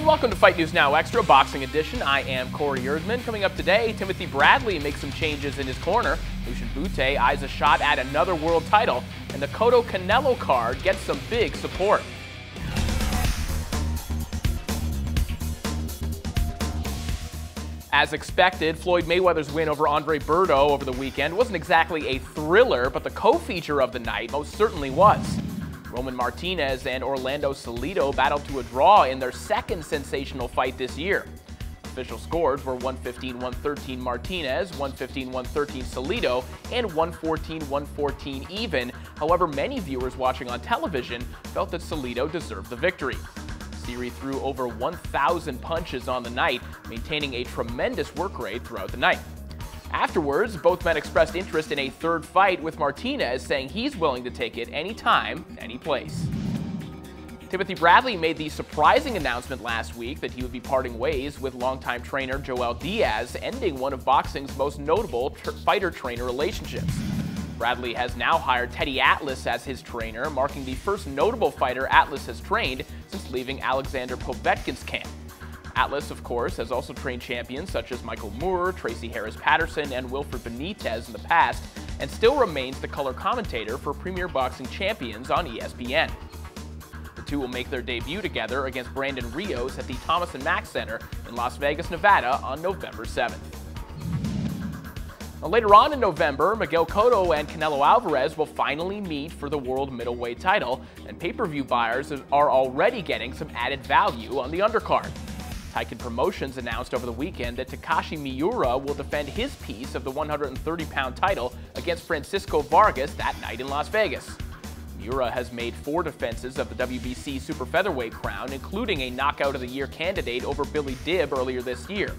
and welcome to Fight News Now Extra Boxing Edition. I am Corey Erdman. Coming up today, Timothy Bradley makes some changes in his corner. Lucien Bout eyes a shot at another world title, and the Cotto Canelo card gets some big support. As expected, Floyd Mayweather's win over Andre Berto over the weekend wasn't exactly a thriller, but the co-feature of the night most certainly was. Roman Martinez and Orlando Salido battled to a draw in their second sensational fight this year. Official scores were 115-113 Martinez, 115-113 Salido, and 114-114 even. However, many viewers watching on television felt that Salido deserved the victory. Siri threw over 1,000 punches on the night, maintaining a tremendous work rate throughout the night. Afterwards, both men expressed interest in a third fight, with Martinez saying he's willing to take it anytime, any place. Timothy Bradley made the surprising announcement last week that he would be parting ways with longtime trainer Joel Diaz, ending one of boxing's most notable fighter-trainer relationships. Bradley has now hired Teddy Atlas as his trainer, marking the first notable fighter Atlas has trained since leaving Alexander Povetkin's camp. Atlas, of course, has also trained champions such as Michael Miura, Tracy Harris-Patterson, and Wilfred Benitez in the past, and still remains the color commentator for Premier Boxing Champions on ESPN. The two will make their debut together against Brandon Rios at the Thomas & Mack Center in Las Vegas, Nevada on November 7th. Now, later on in November, Miguel Cotto and Canelo Alvarez will finally meet for the world middleweight title, and pay-per-view buyers are already getting some added value on the undercard. Taiken Promotions announced over the weekend that Takashi Miura will defend his piece of the 130-pound title against Francisco Vargas that night in Las Vegas. Miura has made 4 defenses of the WBC super featherweight crown, including a Knockout of the Year candidate over Billy Dibb earlier this year.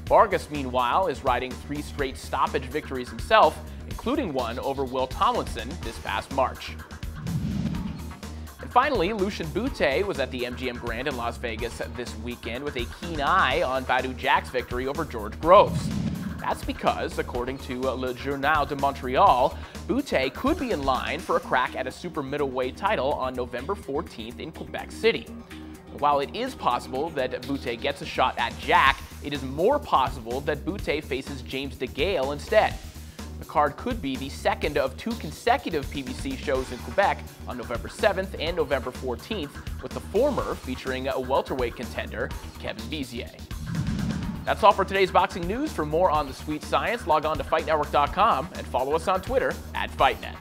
Vargas, meanwhile, is riding 3 straight stoppage victories himself, including one over Will Tomlinson this past March. And finally, Lucien Bout was at the MGM Grand in Las Vegas this weekend with a keen eye on Badou Jack's victory over George Groves. That's because, according to Le Journal de Montreal, Bout could be in line for a crack at a super middleweight title on November 14th in Quebec City. While it is possible that Bout gets a shot at Jack, it is more possible that Bout faces James DeGale instead. The card could be the second of 2 consecutive PBC shows in Quebec on November 7th and November 14th, with the former featuring a welterweight contender, Kevin Bizier. That's all for today's boxing news. For more on the sweet science, log on to FightNetwork.com and follow us on Twitter @FightNet.